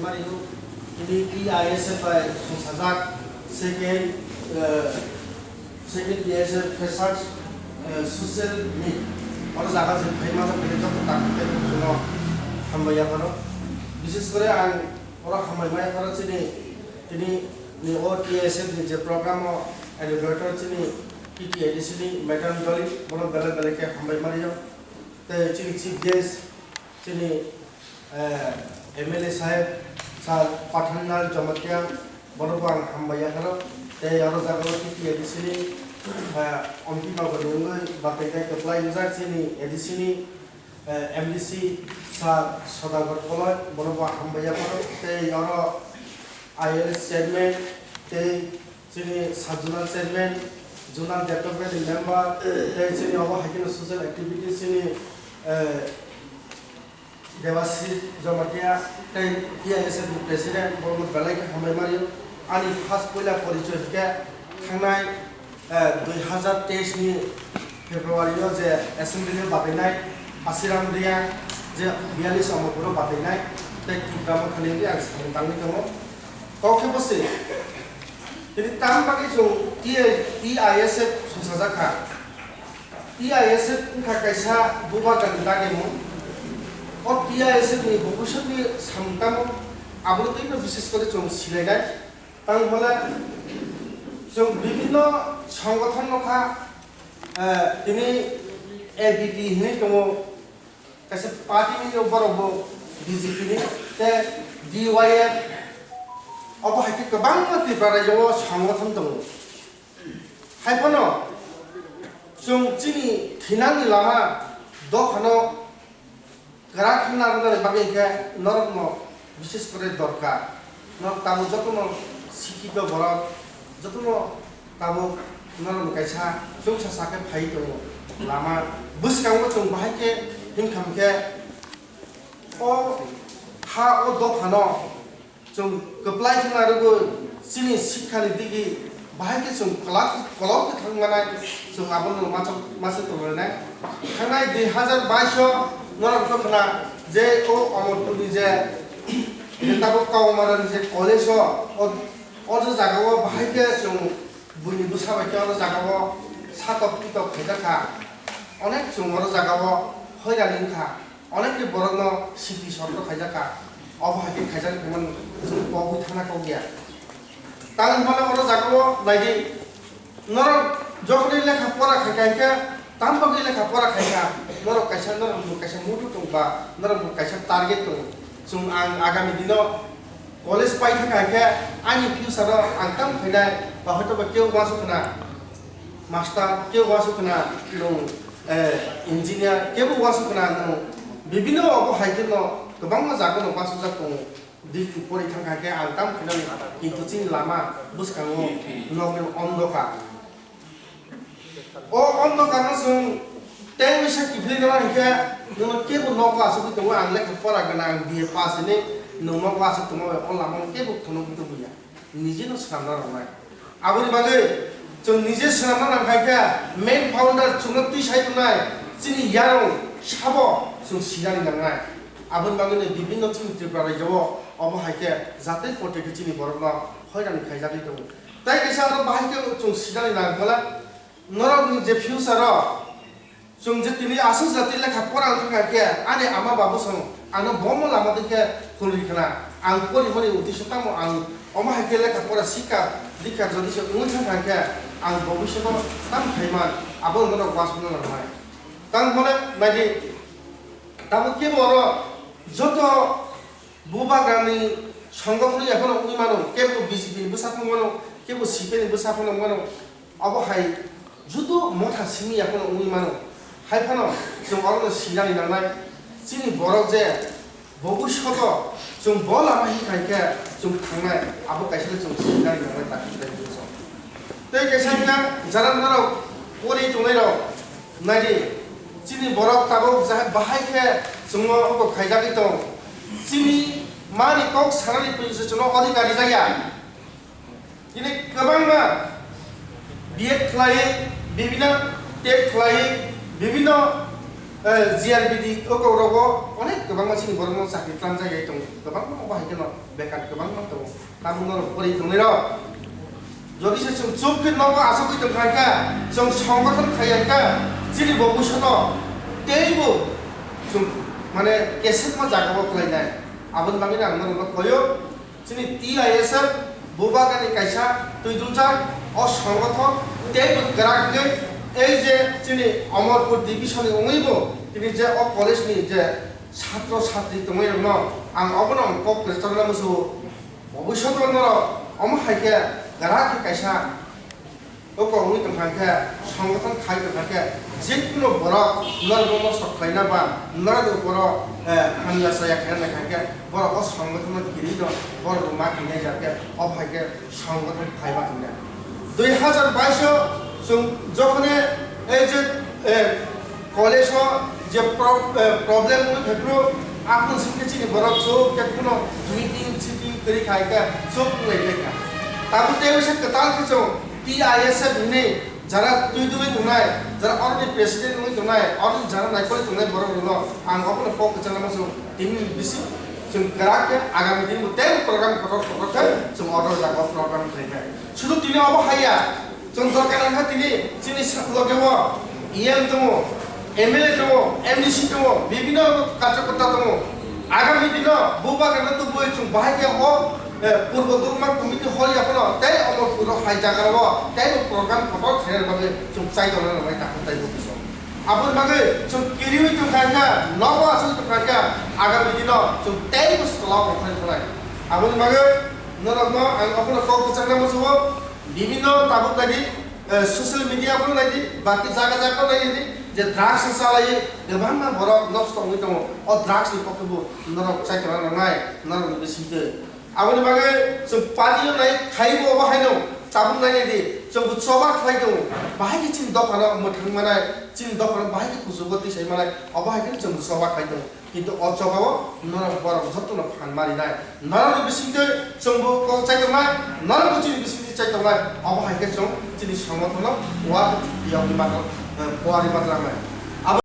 Mariu ini ISF by Sazak second ISF research social need और जागा से भाई मासा पहले तो ताकत सुनो हम भैया करो विशेष करे आन और हम भैया करो चीनी नि और ISF नि जे प्रोग्राम एडुकेटर चीनी PTADC मैडम डॉली बोलो बेले के हम भैया मारियो ते चीनी चीफ गेस्ट चीनी MLA साहेब सा पाठननाल जमतिया बोलो को हम भैया करो ते और जागा PTADC नि Omtima Godunga, Bataka Apply User Sini, Edicini, MDC, Sa Sodagot Polo, Bonova Hambaya, Te Yoro, ILS segment, Te Sini Subzonal segment, Zonal Development member, Te Sini over Hakin social activities, Sini Devasi Jomatia, Te PIS President, Bono Balaka Hambamario, and it has Pula for the Church Kanai. 2023 नि फेब्रुवारियाव जे assembly बादायनाय आसिराम रिया जे 42 अमरपुर बादायनाय ते किग्राम खालिनि आं सानदांनि दङ कौखे बसे दिनै ताम बागै जों ISF संसाजाखा ISF का कैसा बुबा गंदागेमु और ISF नि भविष्यनि सामतामु आबुलैनो विशेष करे जों सिलायनाय तां होला जों विभिन्न संगठन नखा दिनै ABP हिने दङ कैसे पार्टी नि बरबो BJP नि ते DYF अब हायके गोबां मानसिफोरा संगठन दङ हायफोनो जों जोंनि थिनानि लामा दखानो ग्रा खालामनानै बागैके नरम विशेष करे दरकार न ताबो जतनो शिक्षित बरक जतनो ताबो नरम कैसा जों सासाके फाइ दङ लामा बसकांबो जों बाहायके हिंखामके ओ हा ओ दखानो जों गोप्लाय थानारबो सिनि शिक्षानि दिगि बाहायके जों कलाक थांमानाय जों आबोनो मासे तोरनाय थांनाय 2022 नरम दखना जे ओ अमरपुरनि जे ताबो कावमारानि जे कलेज अर जागाव बाहायके जों बुनि बुसाबायके अर जागाव सातक पितक खायदाखा अनेक जों अर जागाव हैरानिखा अनेक बरनो सिटी सर्त खायदाखा अबाहायके खायजान खमन जों बावै थानाखौ गया तां माने अर जागाव नायदि नर जखनि लेखा परा खायके तामबागै लेखा परा खायका नर कैसा मुदु दंबा नर कैसा टारगेट दं जों आगामी दिनाव कलेज पाइ थाखायके आंनि फिउचाराव आं ताम फैनाय बा हयतो केव वासुखना मास्टार केव वासुखना नं इन्जिनियार केव वासुखना नं विभिन्न अबहायके न गोबां जागोन वासुजाक दं दिल्ली परि थाखायके आं ताम फैनाय किन्तु जोंनि लामा बुसकाङो नगेल अन्धका ओ अन्धकानो जों टेन बैसा किफिलिना हिके नों केव न क्लास दङ आं लेखा फरा गोनां BA पास ने नोंमा क्लास दङ अनलामा केव थनो बुथु बुया निजेनो सानना रंनाय आबोनि बागै जों निजे सानना रांखायके मेन फाउन्डार चुनति साइथनाय जोंनि यारं साबो जों सिगानि नांनाय आबोनि बागै विभिन्न जोंनि त्रिपुरा रायजोआव अबहायके जाते प्रटेक्ट जोंनि बर'ना हैरानि खायजाखै दङ ताइ कैसा आरो बाहायके जों सिगानि नांगला नरमनि जे फिउचाराव जों जे दिनै आसो जाति लेखा फरा थाखायके आने आमा बाबु सं आंनो बम लामा दिखे खुलिखना आं परिमनि उद्देश्यताम आं अमाहायके लेखा फरा सिका दिखा जदि से उन थाखायके आं भविष्यत ताम खायमान आबो नर वासनो नाय तां मने नायदि ताबो के बर जत बुबागानि संगठननि এখন उइमानो केबो BJP बुसाफंगनो केबो CPN बुसाफंगनो अबहाय जुदु मथा सिनि এখন उइमानो हायफानो जों अरनो सिनानि नांनाय जोंनि बरक जे भबिष्यत जों बल लामा हिखायके जों थांनाय आबो कैसे जों सिनानि नांनाय ताकिदै जों ते कैसेना जाराननाव परि दंनायराव नायदि जोंनि बरक ताबो बाहायके जों अबो खायजाखै दं जोंनि मानि कक सारानि पोजिशनाव अधिकारी जाया दिनै गोबांना BEd खालायो बिभिन्न टेट खालायो विभिन्न जिआरबिडि ओकौरावो अनेक गोबां मानसिनि बर'नो साख्रि खालाम जायगाय दं गोबां बाहायगोन बेकार गोबां दं ताबुनो परि दंनाय যদি সে চুপকে নব আসকি তো খাইকা जों সংগঠন খাইका जिनि भविष्यत तेइबो जों माने केसेट मा जागाबो खलायनाय आबन बांगिना आंनो कयो जिनि टीआईएसएफ बुबागानि कायसा तुइदुलजा अ संगठन तेइबो ग्राकके এই যে যিনি অমরপুর ডিভিশনে অঙ্গইবো তিনি যে অ কলেজনি যে ছাত্র ছাত্রী তুমি ন আং অবনম কক রেস্টুরেন্ট মসু ভবিষ্যৎ অমহাইকে গারাকে কাইসা ওকো উনি তংখাকে সংগঠন খাই তংখাকে যেকোনো বড় নরগম সখাইনা বা নরদ বড় হামলা সায়া খানা খাকে বড় অ সংগঠন গিরি দ বড় মা কিনে যাকে অভাইকে সংগঠন খাইবা তুমি 2022 जों जखने এই যে কলেজ যে প্রবলেম হইলো আপন সিনকে চিনি বড় সব কে কোনো মিটিং সিটিং করি খাইকা সব লইলেকা তাবু তেইসে কতাল কিছু টিআইএসএফ নে যারা তুই দুনাই যারা অলরেডি প্রেসিডেন্ট হই দুনাই অলরেডি যারা নাইকল দুনাই বড় হলো আং আপন ফোক জানা মাসু তিন বিসি जों ग्राके आगामी दिन मुते प्रोग्राम कटर जों अर्डर जागो प्रोग्राम खाइका শুধু তিনি অবহাইয়া जों दरकार ना तिनी जिनि लगेव इएम दङ एमएलए दङ एमडीसी दङ विभिन्न कार्यकर्ता दङ आगामी दिन बुबागान तो बय जों बाहायके अ पूर्व दुमा कमिटी हल यापन तै अमरपुर हाइ जागाव तै प्रोग्राम कटर खाइर बागे जों चाइ दङ नय ताखै बकिसो आबन बागे जों केरिउ तो खाइका नबो आसल तो खाइका आगामी दिन जों तै बस्तला खाइ थलाय आबन बागे नरगन आं अपन कक चांना मसो বিভিন্ন তাবুক লাগি সোশ্যাল মিডিয়া বল লাগি বাকি জায়গা জায়গা লাগি যে ড্রাগস চালায় গোবাं বড় নষ্ট হই দङ অ ড্রাগস नि পক্ষবো নরক চাইতরা নাই নরক বেশিতে আবনি বাগে जों पादियो নাই খাইবো বাহাইनो চাবুন নাই দি जों बुसबा खाइदो बाहायनि चिन दखाना मोथां मानाय चिन दखाना बाहायनि कुजुगति साइ मानाय अबाहायनि जों बुसबा खाइदो কিন্তু অজগাও নরক বড় যতন ফান মারি নাই নরক বিসিতে जोंबो ক চাইতো নাই নরক চিনি বিসিতে চাইতো নাই অবাহাইকে जों চিনি সমর্থন ওয়া ইয়াবি মাত্র পোয়ারি মাত্রা নাই